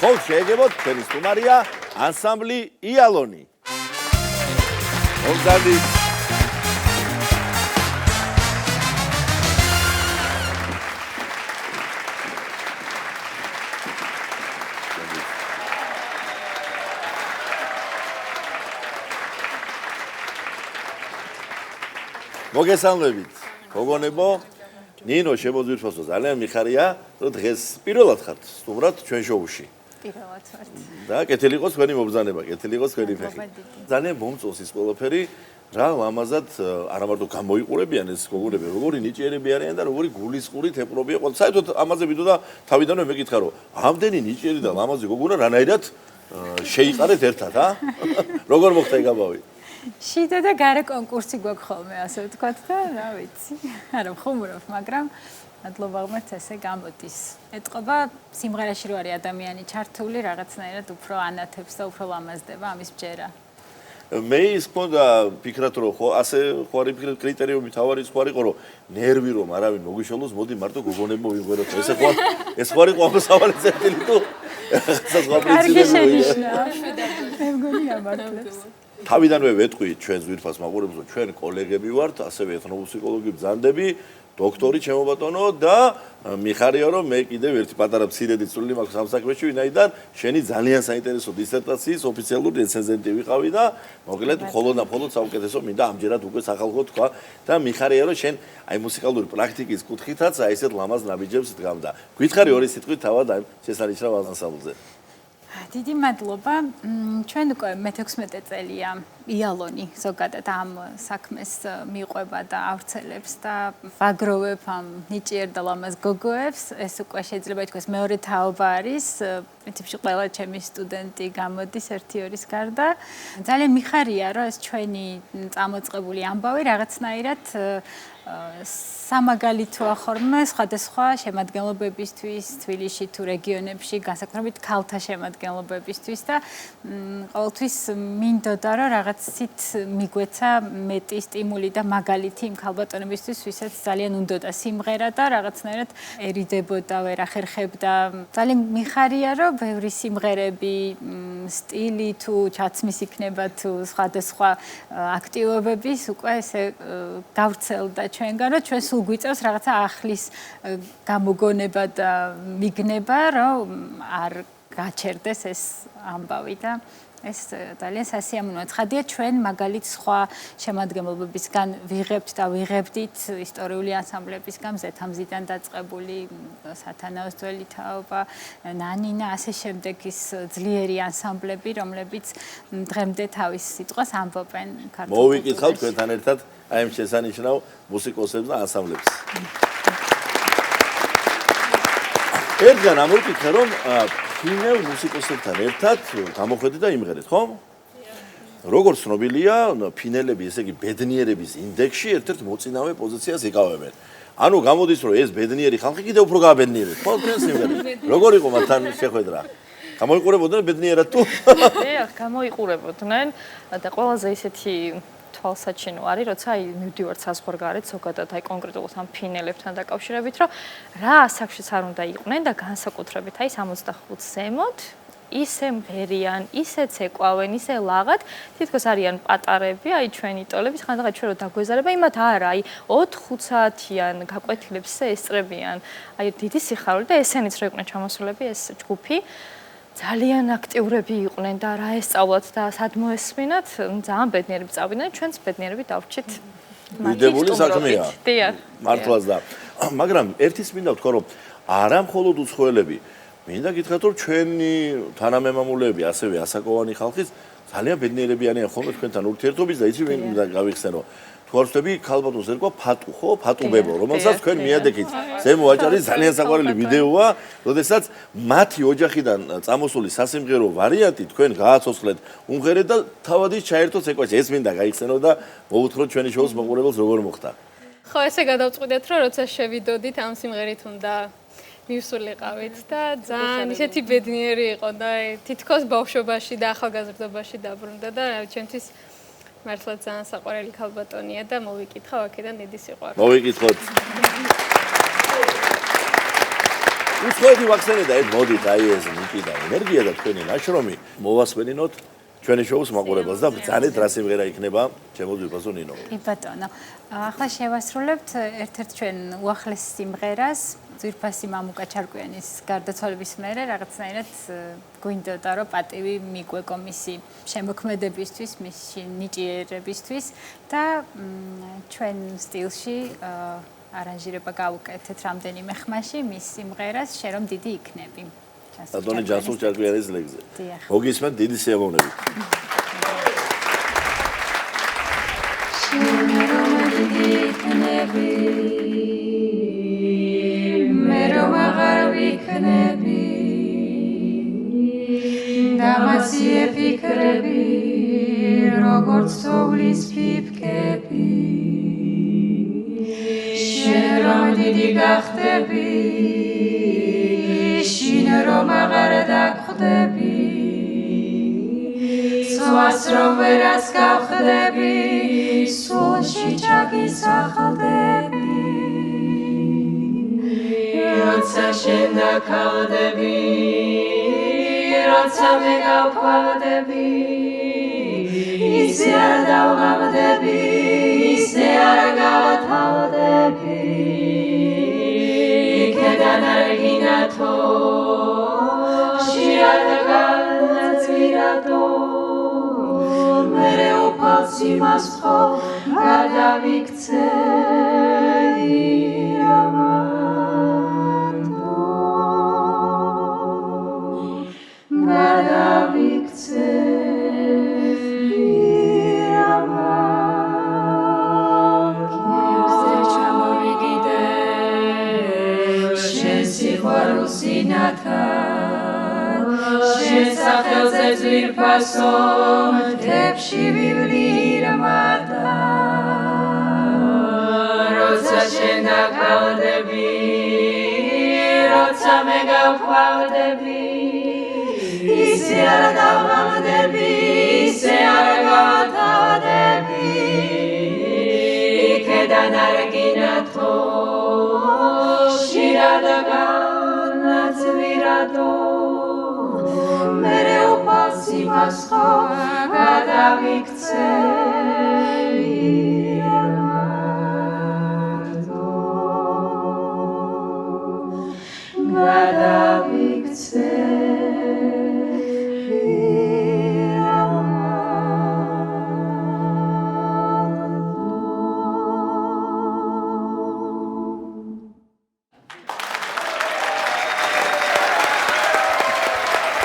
მხოლოდ შეეგებოთ ჩვენი სტუმარია ანსამბლი იალონი. მოგზაურობთ. მოგესალმებით, გოგონებო, ნინო შემოძვირთვასო ძალიან მიხარია, რომ დღეს პირველად ხართ სტუმრად ჩვენ შოუში. პირველად ვართ. და კეთილი იყოს თქვენი მობრძანება, კეთილი იყოს თქვენი ფეხი. ძალიან მომწონს ის ყველაფერი, რა ლამაზად არა მარტო გამოიყურებიან ეს გოგონები, როგორი ნიჭიერები არიან და როგორი გულისყური თეპრობია ყველა. საერთოდ ამაზე ვიდო და თავიდანვე მეკითხა რომ ამდენი ნიჭიერი და ლამაზი გოგონა რანაირად შეიყარეთ ერთად, როგორ მოხდა ეგ ამბავი? შიდა და გარე კონკურსი გვაქვს ხოლმე, ასე ვთქვათ და რა ვიცი. არა ხუმრობ, მაგრამ მადლობა ღმერთს ესე გამოდის. ეტყობა სიმღერაში რო არის ადამიანი ჩართული, რაღაცნაირად უფრო ანათებს და უფრო ლამაზდება ამის ბჯერა. მე ის მქონდა ფიქრად რომ ხო ასე ხო არის კრიტერიუმი თავარი სხვა იყო რომ ნერვი რომ არავინ მოგვიშალოს, მოდი მარტო გოგონებმა ვიმღეროთ. ეს ხო არის ყველა სავალი წერტილი თუ სხვა პრინციპი. მე მგონი ამართლებს. თავიდანვე ვეტყვი ჩვენ ზვირფას მაყურებს რომ ჩვენ კოლეგები ვართ, ასევე ეთნომუსიკოლოგი ბრძანდები, დოქტორი ჩემო ბატონო და მიხარია რომ მე კიდევ ერთი პატარა მცირედი წვლილი მაქვს ამ საქმეში, ვინაიდან შენი ძალიან საინტერესო დისერტაციის ოფიციალური რეცენზენტი ვიყავი და მოკლედ მხოლოდ და მხოლოდ საუკეთესო მინდა ამჯერად უკვე სახალხო თქვა და მიხარია რომ შენ აი მუსიკალური პრაქტიკის კუთხითაც აი ესეთ ლამაზ ნაბიჯებს დგამდა. გითხარი ორი სიტყვით თავად აი შესანიშნავ ანსამბლზე. დიდი მადლობა. ჩვენ უკვე მე-16 წელია იალონი ზოგადად ამ საქმეს მიყვება და ავრცელებს და ვაგროვებ ამ ნიჭიერ და ლამაზ გოგოებს. ეს უკვე შეიძლება ითქვას მეორე თაობა არის. პრინციპში ყველა ჩემი სტუდენტი გამოდის 1-2-ის გარდა. ძალიან მიხარია, რომ ეს ჩვენი წამოწყებული ამბავი რაღაცნაირად სამაგალითოა ხოლმე სხვადასხვა შემადგენლობებისთვის, თბილისში თუ რეგიონებში, განსაკუთრებით ქალთა შემადგენლობებისთვის და ყოველთვის მინდოდა რომ რაღაცით მიგვეცა მეტი სტიმული და მაგალითი იმ ქალბატონებისთვის, ვისაც ძალიან უნდოდა სიმღერა და რაღაცნაირად ერიდებოდა, ვერ ახერხებდა. ძალიან მიხარია რომ ბევრი სიმღერები, სტილი თუ ჩაცმის იქნება თუ სხვადასხვა აქტივობების უკვე ესე გავრცელდა ჩვენგან, რომ ჩვენ სულ გვიწევს რაღაცა ახლის გამოგონება და მიგნება, რომ არ გაჩერდეს ეს ამბავი და ეს ძალიან სასიამოვნოა. ცხადია ჩვენ მაგალით სხვა შემადგენლობებისგან ვიღებთ და ვიღებდით ისტორიული ანსამბლებისგან ზეთამზიდან დაწყებული სათანაოს ძველი თაობა, ნანინა, ასე შემდეგ ის ძლიერი ანსამბლები, რომლებიც დღემდე თავის სიტყვას ამბობენ ქართულ. მოვიკითხავ თქვენთან ერთად აი ამ შესანიშნავ მუსიკოსებს და ანსამბლებს. ერთგან ამოვიკითხე რომ ფინელ მუსიკოსებთან ერთად გამოხვედით და იმღერეთ, ხო? როგორც ცნობილია, ფინელები, ესე იგი ბედნიერების ინდექსში ერთ-ერთ მოწინავე პოზიციას იკავებენ. ანუ გამოდის რომ ეს ბედნიერი ხალხი კიდევ უფრო გააბედნიერებს. ხო, თქვენ სიმღერით. როგორ იყო მათთან შეხვედრა? გამოიყურებოდნენ ბედნიერად თუ? დიახ, გამოიყურებოდნენ და ყველაზე ისეთი თვალსაჩინო არის, როცა აი მივდივართ საზღვარგარეთ, ზოგადად აი კონკრეტულად ამ ფინელებთან დაკავშირებით, რომ რა ასაკშიც არ უნდა იყვნენ და განსაკუთრებით აი 65 ზემოთ ისე მღერიან, ისე ცეკვავენ, ისე ლაღად, თითქოს არიან პატარები, აი ჩვენი ტოლები, ხანდახან ჩვენ რო დაგვეზარება, იმათ არა, აი 4-5-იან გაკვეთილებს ესწრებიან. აი დიდი სიხარული და ესენიც რო იყვნენ ჩამოსულები ეს ჯგუფი ძალიან აქტიურები იყვნენ და რა ესწავლათ და სად მოესმინათ, ძალიან ბედნიერები წავიდნენ, ჩვენც ბედნიერები დავრჩით. მიდებული საქმეა. დიახ. მართლაც და მაგრამ ერთის მინდა ვთქვა რომ არა მხოლოდ უცხოელები, მინდა გითხრათ რომ ჩვენი თანამემამულეები, ასევე ასაკოვანი ხალხის ძალიან ბედნიერები არიან ხოლმე თქვენთან ურთიერთობის და იცი მინდა გავიხსენო. თუ არ ვთქვი ქალბატონს ერქვა ფატუ, ხო? ფატუბებო, რომელსაც თქვენ მიადექით. ზემო აჭარის ძალიან საყვარელი ვიდეოა, როდესაც მათი ოჯახიდან წამოსული სასიმღერო ვარიანტი თქვენ გააცოცხლეთ, უმღერეთ და თავადის ჩაერთოთ ცეკვაში. ეს მინდა გაიხსენო და მოუთხროთ ჩვენი შოუს მაყურებელს როგორ მოხდა. ხო, ესე გადავწყვიტეთ, რომ როცა შევიდოდით ამ სიმღერით უნდა მივსულიყავით და ძალიან ისეთი ბედნიერი იყო და თითქოს ბავშვობაში და ახალგაზრდობაში დაბრუნდა და ჩემთვის მართლა ძალიან საყვარელი ქალბატონია და მოვიკითხავ აქედან დიდი სიყვარული. მოვიკითხოთ. უცხოეთი ვახსენე და ეს მოდით აი ეს ნიკი და ენერგია და თქვენი ნაშრომი მოვასმენინოთ ჩვენი შოუს მაყურებელს და ბრძანეთ რა სიმღერა იქნება ჩემო ძვირფასო ნინო. კი ბატონო. ახლა შევასრულებთ ერთ-ერთ ჩვენ უახლეს სიმღერას ძვირფასი მამუკა ჩარკვიანის გარდაცვალების მერე რაღაცნაირად გვინდოდა რომ პატივი მიგვეკო მისი შემოქმედებისთვის, მისი ნიჭიერებისთვის და ჩვენ სტილში არანჟირება გავუკეთეთ რამდენიმე ხმაში მის სიმღერას შენ რომ დიდი იქნები. ბატონი ჯანსუღ ჩარკვიანის ლეგზე. დიახ. მოგისმენთ დიდი სიამოვნებით. შენ რომ დიდი იქნები მე რომ აღარ ვიქნები დამაციე ფიქრები როგორც თოვლის ფიფკები შენ რომ დიდი გახდები შინ რომ აღარ დაგხვდები სვას რომ ვერას გავხდები სულში ჩაგისახლდები როცა შენ დაქალდები როცა მე გავქვალდები ისე არ დავღამდები ისე არ გავთავდები იქედან არ გინათო ხშირად განაწირადო მერე უფალს იმას ხო გადავიქცე გადავიქცე ქევზე ჩამოვიგიდე შენ სიყვარულს ინათა შენ სახელზე ძვირფასო მთებში ვივლირმადა როცა შენ დაქალდები როცა მე გავქვალდები ისე არ დავღამდები ისე არ გავთავდები იქედან არ გინათო ხშირად განაწვირადო მერე უფალს იმას ხო გადავიქცე